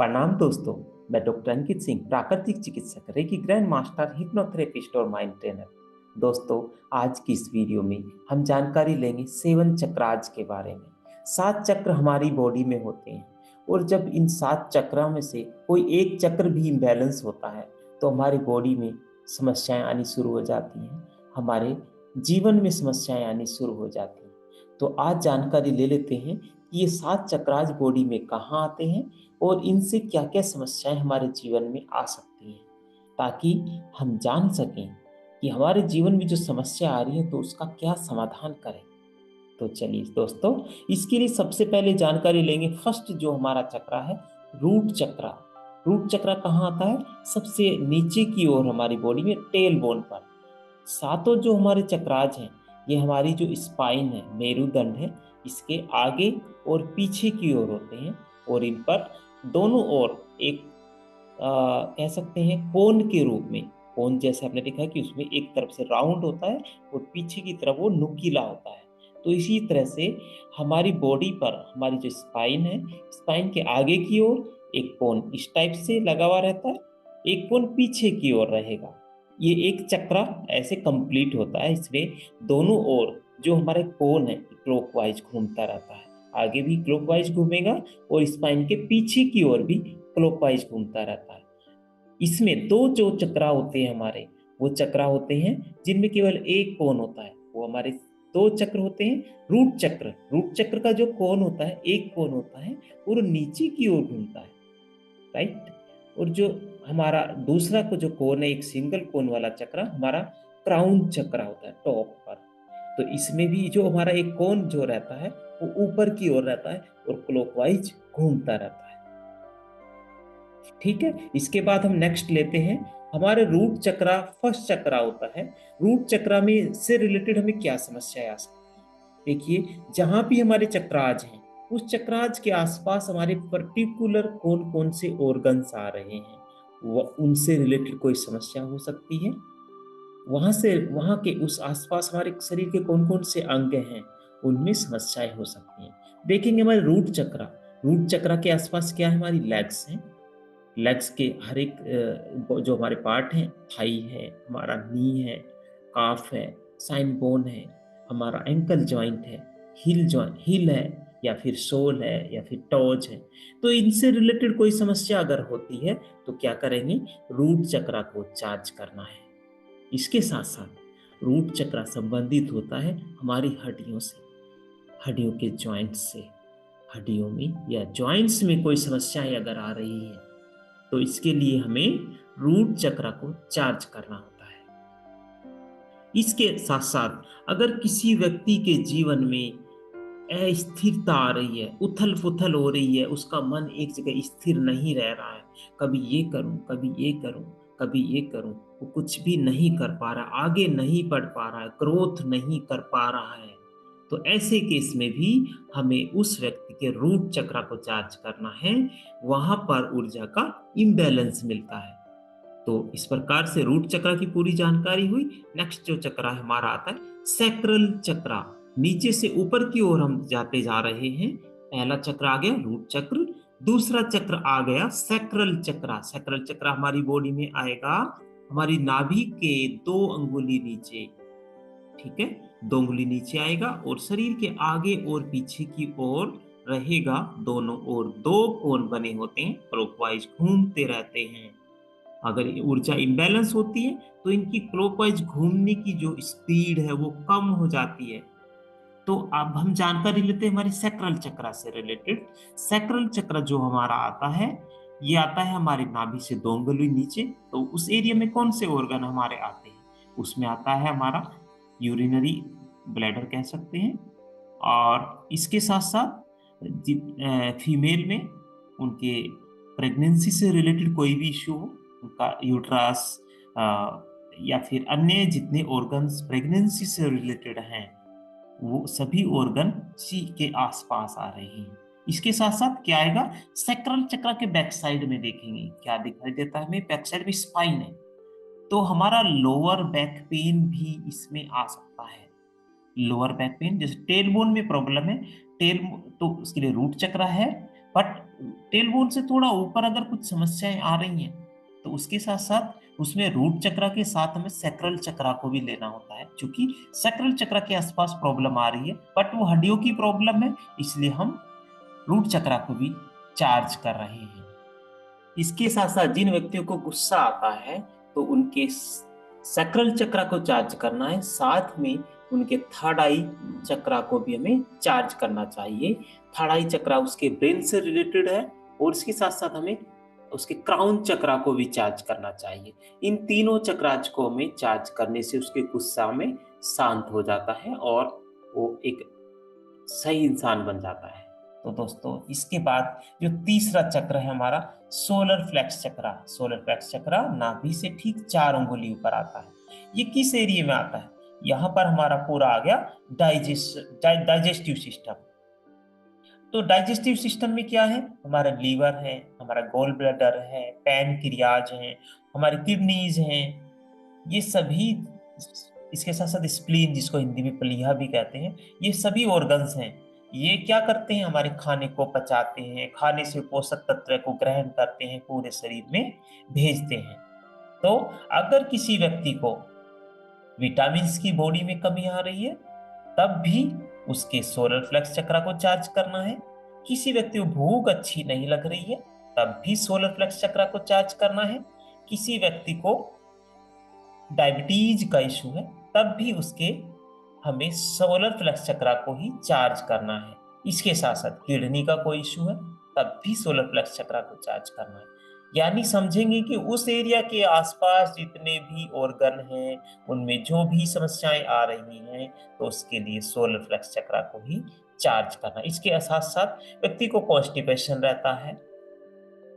प्रणाम दोस्तों। मैं डॉक्टर अंकित सिंह, प्राकृतिक चिकित्सक, रेकी ग्रैंड मास्टर, हिप्नोथेरेपिस्ट और माइंड ट्रेनर। दोस्तों, आज की इस वीडियो में हम जानकारी लेंगे 7 चक्रास के बारे में। 7 चक्र हमारी बॉडी में होते हैं और जब इन 7 चक्रों में से कोई एक चक्र भी इम्बैलेंस होता है तो हमारी बॉडी में समस्याएं आनी शुरू हो जाती हैं, हमारे जीवन में समस्याएं आनी शुरू हो जाती हैं। तो आज जानकारी ले लेते हैं कि ये 7 चक्रास बॉडी में कहाँ आते हैं और इनसे क्या क्या समस्याएं हमारे जीवन में आ सकती हैं, ताकि हम जान सकें कि हमारे जीवन में जो समस्या आ रही है तो उसका क्या समाधान करें। तो चलिए दोस्तों, इसके लिए सबसे पहले जानकारी लेंगे। फर्स्ट जो हमारा चक्र है, रूट चक्र। रूट चक्र कहाँ आता है? सबसे नीचे की ओर हमारी बॉडी में, टेल बोन पर। सातों जो हमारे चक्रास हैं, ये हमारी जो स्पाइन है, मेरुदंड है, इसके आगे और पीछे की ओर होते हैं और इन पर दोनों ओर एक कह सकते हैं कोन के रूप में। कोन जैसे आपने देखा है कि उसमें एक तरफ से राउंड होता है और पीछे की तरफ वो नुकीला होता है। तो इसी तरह से हमारी बॉडी पर हमारी जो स्पाइन है, स्पाइन के आगे की ओर एक कोन इस टाइप से लगा हुआ रहता है, एक कोन पीछे की ओर रहेगा। ये एक चक्र ऐसे कंप्लीट होता है। इसमें दोनों ओर जो हमारे कोन है क्लॉकवाइज घूमता रहता है, आगे भी क्लॉकवाइज घूमेगा और स्पाइन के पीछे की ओर भी क्लॉकवाइज घूमता रहता है। इसमें दो जो चक्रा होते हैं हमारे, वो चक्रा होते हैं जिनमें केवल एक कोण होता है। वो हमारे दो चक्र होते हैं। रूट चक्र, रूट चक्र का जो कोण होता है, एक कोण होता है और नीचे की ओर घूमता है, राइट। और जो हमारा दूसरा को जो कोण है, एक सिंगल कोण वाला चक्र हमारा क्राउन चक्र होता है, टॉप पर। तो इसमें भी जो हमारा एक कोण जो रहता है वो ऊपर की ओर रहता है और क्लॉकवाइज घूमता रहता है। ठीक है, इसके बाद हम नेक्स्ट लेते हैं हमारे रूट चक्रा। फर्स्ट चक्रा होता है। रूट चक्रा में से रिलेटेड हमें क्या समस्या आ सकती है? देखिए, जहां भी हमारे चक्राज हैं, उस चक्राज के आसपास हमारे पर्टिकुलर कौन कौन से ऑर्गन्स आ रहे हैं, वह उनसे रिलेटेड कोई समस्या हो सकती है। वहां के उस आसपास हमारे शरीर के कौन कौन से अंग हैं, उनमें समस्याएं हो सकती हैं। देखेंगे हमारे रूट चक्रा, रूट चक्रा के आसपास क्या है? हमारी लेग्स हैं। लेग्स के हर एक जो हमारे पार्ट हैं, थाई है, हमारा नी है, काफ है, साइन बोन है, हमारा एंकल जॉइंट है, हिल जॉइंट, हिल है, या फिर सोल है, या फिर टोज है। तो इनसे रिलेटेड कोई समस्या अगर होती है तो क्या करेंगे? रूट चक्रा को चार्ज करना है। इसके साथ साथ रूट चक्रा संबंधित होता है हमारी हड्डियों से, हड्डियों के जॉइंट्स से। हड्डियों में या जॉइंट्स में कोई समस्याएं अगर आ रही है तो इसके लिए हमें रूट चक्र को चार्ज करना होता है। इसके साथ साथ अगर किसी व्यक्ति के जीवन में अस्थिरता आ रही है, उथल पुथल हो रही है, उसका मन एक जगह स्थिर नहीं रह रहा है, कभी ये करूं, कभी ये करूं, कभी ये करूं, वो कुछ भी नहीं कर पा रहा, आगे नहीं बढ़ पा रहा है, ग्रोथ नहीं कर पा रहा है, तो ऐसे केस में भी हमें उस व्यक्ति के रूट चक्र को चार्ज करना है। वहां पर ऊर्जा का इम्बैलेंस मिलता है। तो इस प्रकार से रूट चक्र की पूरी जानकारी हुई। नेक्स्ट जो चक्र हमारा आता है, सैक्रल चक्र। नीचे से ऊपर की ओर हम जाते जा रहे हैं। पहला चक्र आ गया रूट चक्र, दूसरा चक्र आ गया सैक्रल चक्र। सैक्रल चक्र हमारी बॉडी में आएगा हमारी नाभि के 2 अंगुली नीचे, ठीक है, 2 अंगुली नीचे आएगा और शरीर के आगे और पीछे की ओर रहेगा। दोनों ओर 2 कोण बने होते हैं, क्लॉकवाइज घूमते रहते हैं। अगर ऊर्जा इम्बैलेंस होती है तो इनकी क्लॉकवाइज घूमने की जो स्पीड है वो कम हो जाती है। तो अब हम जानकारी लेते हैं हमारे सैक्रल चक्र से रिलेटेड। सैक्रल चक्र जो हमारा आता है, ये आता है हमारे नाभि से 2 अंगुली नीचे। तो उस एरिया में कौन से ऑर्गन हमारे आते हैं? उसमें आता है हमारा यूरिनरी ब्लैडर कह सकते हैं। और इसके साथ साथ फीमेल में उनके प्रेगनेंसी से रिलेटेड कोई भी इश्यू हो, उनका यूट्रस या फिर अन्य जितने ऑर्गन्स प्रेगनेंसी से रिलेटेड हैं, वो सभी ऑर्गन सी के आसपास आ रहे हैं। इसके साथ साथ क्या आएगा? सैक्रल चक्र के बैक साइड में देखेंगे क्या दिखाई देता है हमें? बैक साइड में स्पाइन है, तो हमारा लोअर बैक पेन भी इसमें आ सकता है। लोअर बैक पेन, जैसे टेल बोन में प्रॉब्लम है, टेल तो उसके लिए रूट चक्र है, बट टेलबोन से थोड़ा ऊपर अगर कुछ समस्याएं आ रही हैं तो उसके साथ साथ उसमें रूट चक्र के साथ हमें सैक्रल चक्र को भी लेना होता है, क्योंकि सैक्रल चक्र के आसपास प्रॉब्लम आ रही है बट वो हड्डियों की प्रॉब्लम है, इसलिए हम रूट चक्र को भी चार्ज कर रहे हैं। इसके साथ साथ जिन व्यक्तियों को गुस्सा आता है तो उनके सैक्रल चक्र को चार्ज करना है, साथ में उनके थर्ड आई चक्र को भी हमें चार्ज करना चाहिए। थर्ड आई चक्र उसके ब्रेन से रिलेटेड है और इसके साथ साथ हमें उसके क्राउन चक्र को भी चार्ज करना चाहिए। इन तीनों चक्राज को हमें चार्ज करने से उसके गुस्सा में शांत हो जाता है और वो एक सही इंसान बन जाता है। तो दोस्तों इसके बाद जो तीसरा चक्र है हमारा सोलर फ्लेक्स चक्र। सोलर फ्लेक्स चक्र नाभि से ठीक 4 अंगुली ऊपर आता है। ये किस एरिया में आता है? यहाँ पर हमारा पूरा आ गया डाइजेस्टिव सिस्टम। तो डाइजेस्टिव सिस्टम में क्या है? हमारा लीवर है, हमारा गोल ब्लैडर है, पैनक्रियाज है, हमारी किडनीज हैं, ये सभी, इसके साथ साथ स्प्लीन जिसको हिंदी में प्लीहा भी कहते हैं, ये सभी ऑर्गन्स हैं। ये क्या करते हैं? हमारे खाने को पचाते हैं, खाने से पोषक तत्व को ग्रहण करते हैं, पूरे शरीर में भेजते हैं। तो अगर किसी व्यक्ति को विटामिन की बॉडी में कमी आ रही है तब भी उसके सोलर फ्लेक्स चक्र को चार्ज करना है। किसी व्यक्ति को भूख अच्छी नहीं लग रही है तब भी सोलर फ्लेक्स चक्र को चार्ज करना है। किसी व्यक्ति को डायबिटीज का इशू है तब भी उसके हमें सोलर फ्लेक्स चक्र को ही चार्ज करना है। इसके साथ साथ किडनी का कोई इशू है तब भी सोलर फ्लेक्स चक्र को चार्ज करना है। यानी समझेंगे कि उस एरिया के आसपास जितने भी ऑर्गन हैं उनमें जो भी समस्याएं आ रही हैं तो उसके लिए सोलर फ्लेक्स चक्र को ही चार्ज करना। इसके साथ साथ व्यक्ति को कॉन्स्टिपेशन रहता है,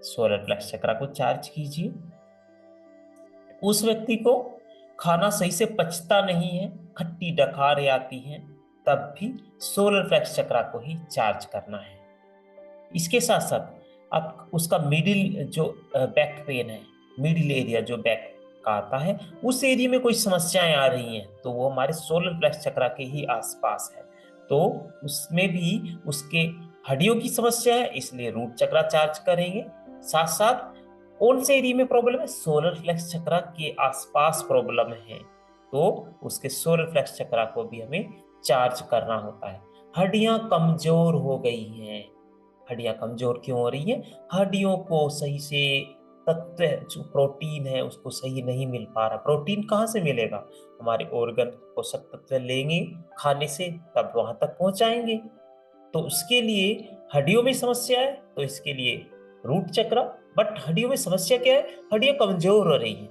सोलर फ्लेक्स चक्र को चार्ज कीजिए। उस व्यक्ति को खाना सही से पचता नहीं है, खट्टी डकारें आती हैं, तब भी सोलर फ्लेक्स चक्र को ही चार्ज करना है। इसके साथ साथ अब उसका मिडिल जो बैक पेन है, मिडिल एरिया जो बैक का आता है, उस एरिया में कोई समस्याएं आ रही हैं तो वो हमारे सोलर फ्लेक्स चक्र के ही आसपास है। तो उसमें भी उसके हड्डियों की समस्या है, इसलिए रूट चक्र चार्ज करेंगे। साथ साथ कौन से एरिया में प्रॉब्लम है? सोलर फ्लेक्स चक्र के आसपास प्रॉब्लम है तो उसके सोलर फ्लेक्स चक्र को भी हमें चार्ज करना होता है। हड्डियां कमजोर हो गई हैं। हड्डियां कमजोर क्यों हो रही है? हड्डियों को सही से तत्व जो प्रोटीन है उसको सही नहीं मिल पा रहा। प्रोटीन कहाँ से मिलेगा? हमारे ऑर्गन पोषक तत्व लेंगे खाने से तब वहां तक पहुंचाएंगे। तो उसके लिए हड्डियों में समस्या है तो इसके लिए रूट चक्र। बट हड्डियों में समस्या क्या है? हड्डियां कमजोर हो रही है,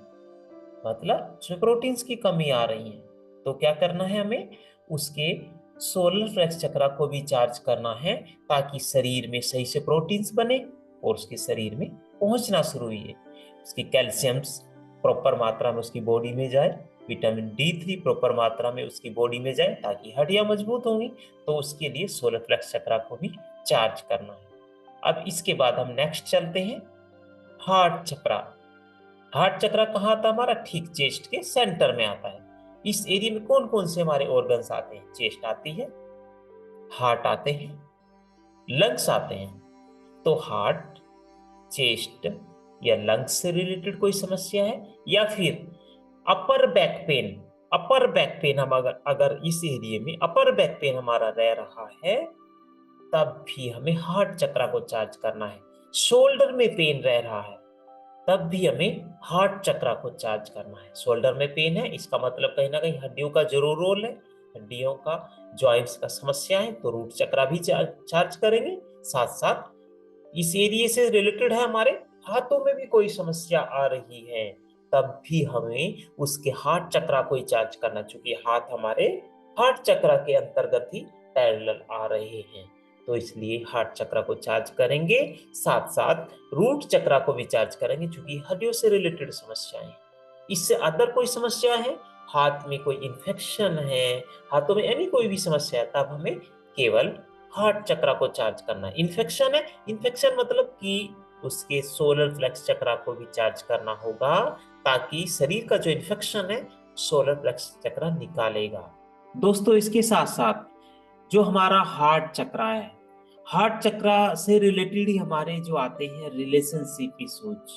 मतलब उसमें प्रोटीन्स की कमी आ रही है। तो क्या करना है हमें? उसके सोलर फ्लेक्स चक्र को भी चार्ज करना है ताकि शरीर में सही से प्रोटीन्स बने और उसके शरीर में पहुंचना शुरू हुई। उसकी कैल्शियम्स प्रॉपर मात्रा में उसकी बॉडी में जाए, विटामिन D3 प्रॉपर मात्रा में उसकी बॉडी में जाए ताकि हड्डियां मजबूत होंगी। तो उसके लिए सोलर फ्लेक्स चक्र को भी चार्ज करना है। अब इसके बाद हम नेक्स्ट चलते हैं हार्ट चक्र। हार्ट चक्र कहाँ आता है? हमारा ठीक चेस्ट के सेंटर में आता है। इस एरिया में कौन कौन से हमारे ऑर्गन्स आते हैं? चेस्ट आती है, हार्ट आते हैं, लंग्स आते हैं। तो हार्ट, चेस्ट या लंग्स से रिलेटेड कोई समस्या है या फिर upper back pain, upper back pain हम अगर इस एरिया में अपर बैक पेन हमारा रह रहा है तब भी हमें हार्ट चक्र को चार्ज करना है। शोल्डर में पेन रह रहा है तब भी हमें हार्ट चक्र को चार्ज करना है। शोल्डर में पेन है इसका मतलब कहीं ना कहीं हड्डियों का जरूर रोल है, हड्डियों का जॉइंट्स का समस्या है तो रूट चक्र भी चार्ज करेंगे। साथ साथ इस एरिया से रिलेटेड है हमारे हाथों में भी कोई समस्या आ रही है तब भी हमें उसके हार्ट चक्र को ही चार्ज करना, क्योंकि हाथ हमारे हार्ट चक्र के अंतर्गत ही पैरेलल आ रहे हैं तो इसलिए हार्ट चक्र को चार्ज करेंगे। साथ साथ रूट चक्र को भी चार्ज करेंगे क्योंकि हड्डियों से रिलेटेड समस्याएं। इससे अदर कोई समस्या है, हाथ में कोई इन्फेक्शन है, हाथों में यानी कोई भी समस्या है तब हमें केवल हार्ट चक्र को चार्ज करना है। इन्फेक्शन है, इन्फेक्शन मतलब कि उसके सोलर फ्लेक्स चक्र को भी चार्ज करना होगा ताकि शरीर का जो इन्फेक्शन है सोलर फ्लेक्स चक्र निकालेगा। दोस्तों इसके साथ साथ जो हमारा हार्ट चक्र है, हार्ट चक्रा से रिलेटेड ही हमारे जो आते हैं रिलेशनशिप इश्यूज,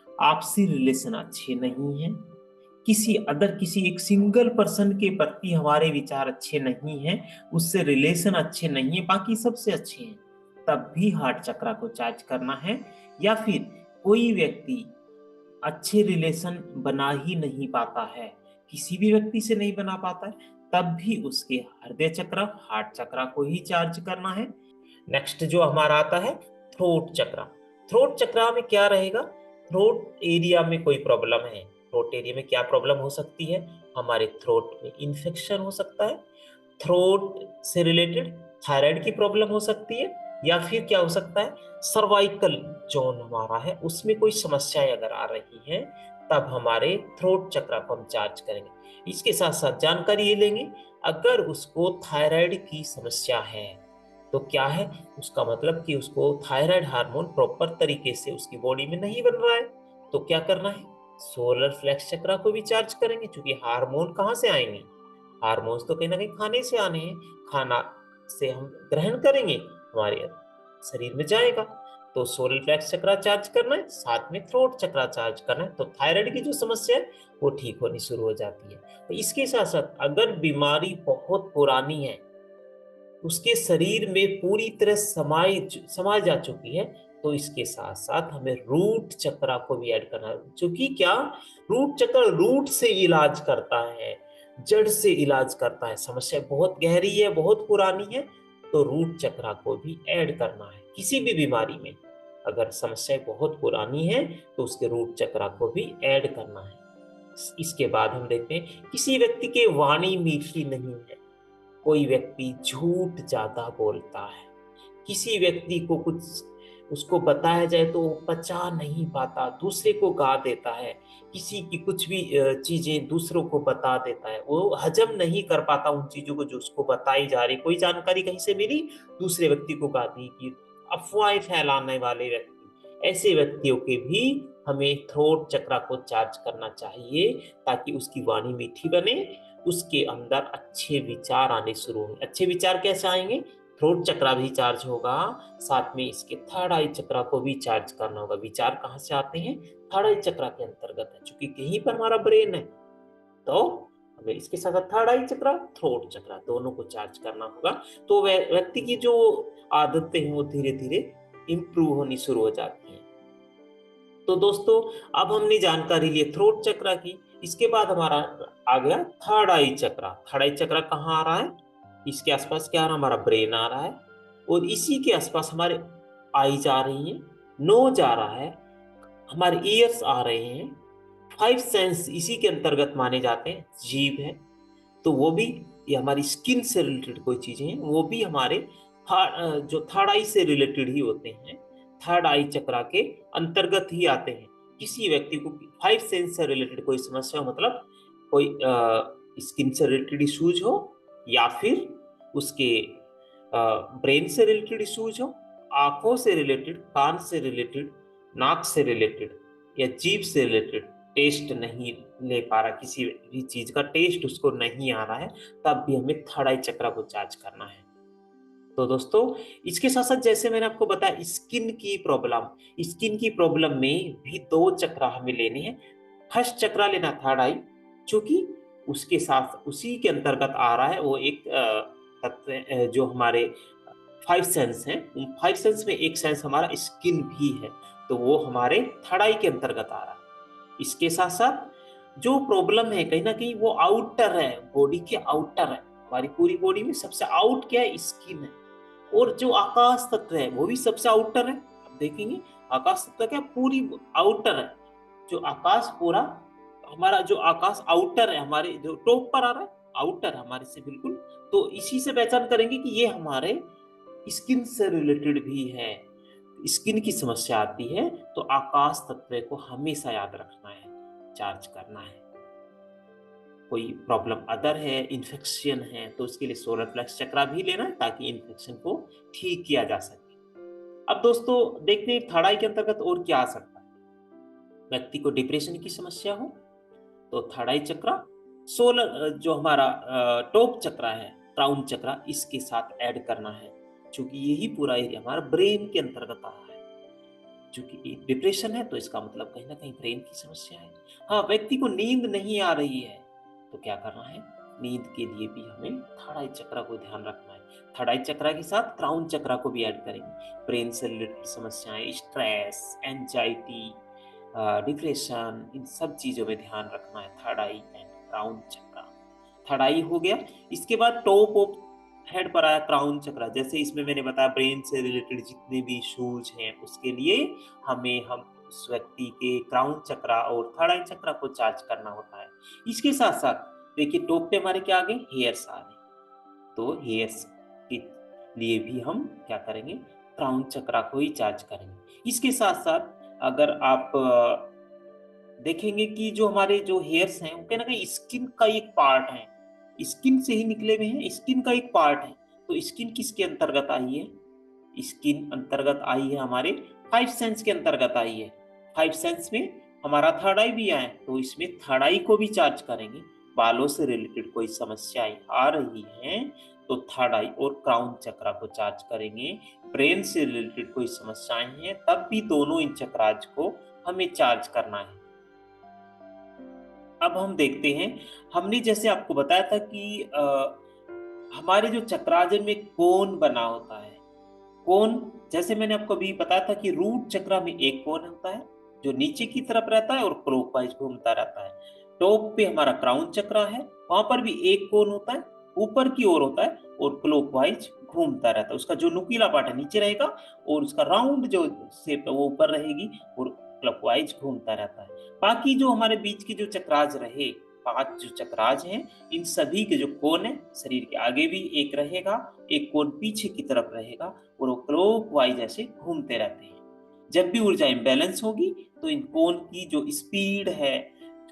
आपसी रिलेशन अच्छे नहीं है, किसी एक सिंगल पर्सन के प्रति हमारे विचार अच्छे नहीं हैं, उससे रिलेशन अच्छे नहीं है, बाकी सबसे अच्छे हैं, तब भी हार्ट चक्रा को चार्ज करना है। या फिर कोई व्यक्ति अच्छे रिलेशन बना ही नहीं पाता है, किसी भी व्यक्ति से नहीं बना पाता है, तब भी उसके हृदय चक्र हार्ट चक्रा को ही चार्ज करना है। नेक्स्ट जो हमारा आता है थ्रोट चक्रा। थ्रोट चक्रा में क्या रहेगा, थ्रोट एरिया में कोई प्रॉब्लम है, थ्रोट एरिया में क्या प्रॉब्लम हो सकती है, हमारे थ्रोट में इन्फेक्शन हो सकता है, थ्रोट से रिलेटेड थायराइड की प्रॉब्लम हो सकती है, या फिर क्या हो सकता है सर्वाइकल जोन हमारा है उसमें कोई समस्याएं अगर आ रही हैं, तब हमारे थ्रोट चक्र को हम चार्ज करेंगे। इसके साथ साथ जानकारी ये लेंगे, अगर उसको थायराइड की समस्या है तो क्या है, उसका मतलब कि उसको थायराइड हार्मोन प्रॉपर तरीके से उसकी बॉडी में नहीं बन रहा है, तो क्या करना है, सोलर फ्लेक्स चक्र को भी चार्ज करेंगे, क्योंकि हार्मोन कहाँ से आएंगे, हार्मोन्स तो कहीं ना कहीं खाने से आने हैं, खाना से हम ग्रहण करेंगे, हमारे शरीर में जाएगा, तो सोलर फ्लेक्स चक्र चार्ज करना है, साथ में थ्रोट चक्र चार्ज करना है, तो थायराइड की जो समस्या है वो ठीक होनी शुरू हो जाती है। तो इसके साथ साथ अगर बीमारी बहुत पुरानी है, उसके शरीर में पूरी तरह समाई जा चुकी है, तो इसके साथ साथ हमें रूट चक्र को भी ऐड करना है, क्योंकि क्या, रूट चक्र रूट से इलाज करता है, जड़ से इलाज करता है, समस्या बहुत गहरी है बहुत पुरानी है, तो रूट चक्र को भी ऐड करना है। किसी भी बीमारी में अगर समस्या बहुत पुरानी है तो उसके रूट चक्र को भी ऐड करना है। इसके बाद हम देखते हैं किसी व्यक्ति के वाणी मीठी नहीं है, कोई व्यक्ति झूठ ज्यादा बोलता है, किसी व्यक्ति को कुछ उसको बताया जाए तो वो पचा नहीं पाता, दूसरे को गा देता है, किसी की कुछ भी चीजें दूसरों को बता देता है, वो हजम नहीं कर पाता उन चीजों को जो उसको बताई जा रही, कोई जानकारी कहीं से मिली दूसरे व्यक्ति को गा दी, कि अफवाहें फैलाने वाले व्यक्ति, ऐसे व्यक्तियों के भी हमें थ्रोट चक्र को चार्ज करना चाहिए, ताकि उसकी वाणी मीठी बने, उसके अंदर अच्छे विचार आने शुरू होंगे। अच्छे विचार कैसे आएंगे, थ्रोट चक्र भी चार्ज होगा, साथ में इसके थर्ड आई चक्र को भी चार्ज करना होगा। विचार कहाँ से आते हैं, थर्ड आई चक्र के अंतर्गत है, क्योंकि यहीं पर हमारा ब्रेन है, तो हमें इसके साथ थर्ड आई चक्र थ्रोट चक्र दोनों को चार्ज करना होगा, तो व्यक्ति की जो आदतें हैं वो धीरे धीरे इंप्रूव होनी शुरू हो जाती हैं। तो दोस्तों, अब हमने जानकारी ली थ्रोट चक्र की, इसके बाद हमारा आ गया थर्ड आई चक्र। थर्ड आई चक्र कहाँ आ रहा है, इसके आसपास क्या आ रहा है, हमारा ब्रेन आ रहा है, और इसी के आसपास हमारे आई जा रही है, नो जा रहा है, हमारे ईयर्स आ रहे हैं, फाइव सेंस इसी के अंतर्गत माने जाते हैं, जीभ है, तो वो भी, ये हमारी स्किन से रिलेटेड कोई चीजें हैं वो भी हमारे जो थर्ड आई से रिलेटेड ही होते हैं, थर्ड आई चक्र के अंतर्गत ही आते हैं। किसी व्यक्ति को फाइव सेंस से रिलेटेड कोई समस्या हो, मतलब कोई स्किन से रिलेटेड इश्यूज हो, या फिर उसके ब्रेन से रिलेटेड इश्यूज हो, आंखों से रिलेटेड, कान से रिलेटेड, नाक से रिलेटेड, या जीभ से रिलेटेड, टेस्ट नहीं ले पा रहा, किसी भी चीज का टेस्ट उसको नहीं आ रहा है, तब भी हमें थर्ड आई चक्र को चार्ज करना है। तो दोस्तों, इसके साथ साथ जैसे मैंने आपको बताया स्किन की प्रॉब्लम में भी दो चक्र हमें लेने हैं। फर्स्ट चक्र लेना थर्ड आई, क्योंकि उसके साथ उसी के अंतर्गत आ रहा है वो एक तत्व जो हमारे फाइव सेंस हैं, उन फाइव सेंस में एक सेंस हमारा स्किन भी है, तो वो हमारे थर्ड आई के अंतर्गत आ रहा है। इसके साथ साथ जो प्रॉब्लम है कहीं ना कहीं वो आउटर है, बॉडी के आउटर है, हमारी पूरी बॉडी में सबसे आउट क्या है, स्किन है, और जो आकाश तत्व है वो भी सबसे आउटर है। आप देखेंगे आकाश तत्व क्या पूरी आउटर है, जो आकाश पूरा हमारा जो आकाश आउटर है, हमारे जो टॉप पर आ रहा है आउटर हमारे से बिल्कुल, तो इसी से पहचान करेंगे कि ये हमारे स्किन से रिलेटेड भी है। स्किन की समस्या आती है तो आकाश तत्व को हमेशा याद रखना है, चार्ज करना है। कोई प्रॉब्लम अदर है, इन्फेक्शन है, तो उसके लिए सोलर फ्लेक्स चक्रा भी लेना है, ताकि इन्फेक्शन को ठीक किया जा सके। अब दोस्तों देखते हैं थर्ड आई के अंतर्गत और क्या आ सकता है। व्यक्ति को डिप्रेशन की समस्या हो तो थर्ड आई चक्रा, सोलर जो हमारा टॉप चक्रा है क्राउन चक्रा, इसके साथ ऐड करना है। क्योंकि यही पूरा एरिया हमारा ब्रेन के अंतर्गत आ रहा है। चूंकि डिप्रेशन है तो इसका मतलब कहीं ना कहीं ब्रेन की समस्या है। हाँ, व्यक्ति को नींद नहीं आ रही है तो क्या करना है, नींद के लिए भी हमें थर्ड आई चक्र को ध्यान रखना है। थर्ड आई चक्र के साथ क्राउन चक्र को भी ऐड करेंगे। ब्रेन से रिलेटेड समस्याएं, स्ट्रेस, एंजाइटी, डिप्रेशन, इन सब चीजों में ध्यान रखना है। थर्ड आई एंड क्राउन चक्र, थर्ड आई हो गया। इसके बाद टॉप ऑफ हेड पर आया क्राउन चक्र। जैसे इसमें मैंने बताया ब्रेन से रिलेटेड जितने भी इश्यूज हैं उसके लिए हम उस व्यक्ति के क्राउन चक्र और थर्ड आई चक्र को चार्ज करना होता है। इसके साथ साथ देखिए टॉप पे हमारे क्या आ गए, हेयर्स आ गए। तो हेयर्स के लिए भी हम क्या करेंगे, क्राउन चक्र को ही चार्ज करेंगे। इसके साथ साथ अगर आप देखेंगे कि जो हमारे जो हेयर्स हैं वो कहीं ना कहीं स्किन का एक पार्ट है, स्किन से ही निकले हुए हैं, स्किन का एक पार्ट है। तो स्किन किसके अंतर्गत आई है, स्किन अंतर्गत आई है हमारे फाइव सेंस के अंतर्गत आई है। फाइव सेंस में हमारा थर्ड आई भी आए, तो इसमें थर्ड आई को भी चार्ज करेंगे। बालों से रिलेटेड कोई समस्याएं आ रही हैं तो थर्ड आई और क्राउन चक्र को चार्ज करेंगे। ब्रेन से रिलेटेड कोई समस्याएं हैं तब भी दोनों इन चक्राज को हमें चार्ज करना है। अब हम देखते हैं, हमने जैसे आपको बताया था कि हमारे जो चक्राजन में कोन बना होता है। कोन, जैसे मैंने आपको अभी बताया था कि रूट चक्र में एक कोन होता है जो नीचे की तरफ रहता है और क्लॉकवाइज घूमता रहता है। टॉप पे हमारा क्राउन चक्र है, वहां पर भी एक कोन होता है, ऊपर की ओर होता है और क्लॉकवाइज घूमता रहता है। उसका जो नुकीला पार्ट है नीचे रहेगा और उसका राउंड जो शेप है वो ऊपर रहेगी और क्लॉकवाइज घूमता रहता है। बाकी जो हमारे बीच के जो चक्राज रहे, 5 जो चक्राज हैं, इन सभी के जो कोन है शरीर के आगे भी एक रहेगा, एक कोन पीछे की तरफ रहेगा और वो क्लॉकवाइज ऐसे घूमते रहते हैं। जब भी ऊर्जा इम्बैलेंस होगी तो इन कोन की जो स्पीड है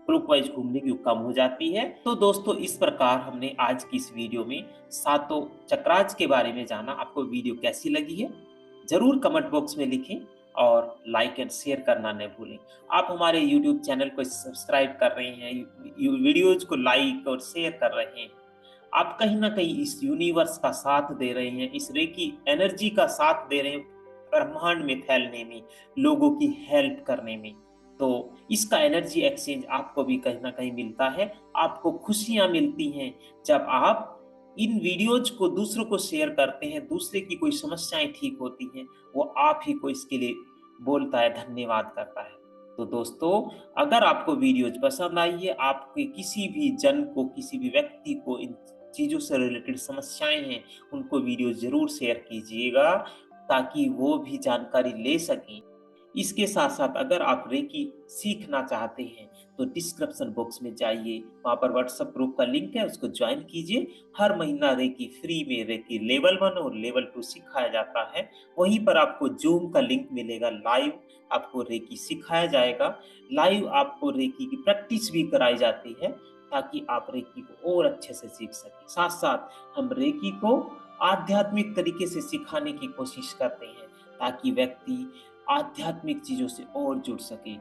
क्लॉकवाइज घूमने की कम हो जाती है। तो दोस्तों इस प्रकार हमने आज की इस वीडियो में सातों चक्राज के बारे में जाना। आपको वीडियो कैसी लगी है जरूर कमेंट बॉक्स में लिखें और लाइक एंड शेयर करना न भूलें। आप हमारे YouTube चैनल को सब्सक्राइब कर रहे हैं, वीडियोज को लाइक और शेयर कर रहे हैं, आप कहीं ना कहीं इस यूनिवर्स का साथ दे रहे हैं, इस रेकी एनर्जी का साथ दे रहे हैं ब्रह्मांड में फैलने में, लोगों की हेल्प करने में। तो इसका एनर्जी एक्सचेंज आपको भी कहीं ना कहीं मिलता है। आपको खुशियां मिलती हैं जब आप इन वीडियोज को दूसरों को शेयर करते हैं, दूसरे की कोई समस्याएं ठीक होती हैं, वो आप ही को इसके लिए बोलता है, धन्यवाद करता है। तो दोस्तों अगर आपको वीडियोज पसंद आई है, आपके किसी भी जन को, किसी भी व्यक्ति को इन चीजों से रिलेटेड समस्याएं हैं, उनको वीडियो जरूर शेयर कीजिएगा ताकि वो भी जानकारी ले सकें। इसके साथ साथ अगर आप रेकी सीखना चाहते हैं तो डिस्क्रिप्शन बॉक्स में जाइए, वहां पर व्हाट्सएप ग्रुप का लिंक है, उसको ज्वाइन कीजिए। हर महीना रेकी फ्री में रेकी लेवल 1 और लेवल 2 सिखाया जाता है। वहीं पर आपको जूम का लिंक मिलेगा, लाइव आपको रेकी सिखाया जाएगा, लाइव आपको रेकी की प्रैक्टिस भी कराई जाती है ताकि आप रेकी को और अच्छे से सीख सकें। साथ साथ हम रेकी को आध्यात्मिक तरीके से सिखाने की कोशिश करते हैं ताकि व्यक्ति आध्यात्मिक चीजों से और जुड़ सके,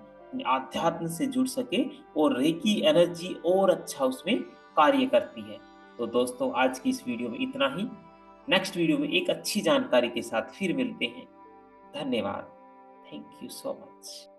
आध्यात्म से जुड़ सके और रेकी एनर्जी और अच्छा उसमें कार्य करती है। तो दोस्तों आज की इस वीडियो में इतना ही। नेक्स्ट वीडियो में एक अच्छी जानकारी के साथ फिर मिलते हैं। धन्यवाद। Thank you so much.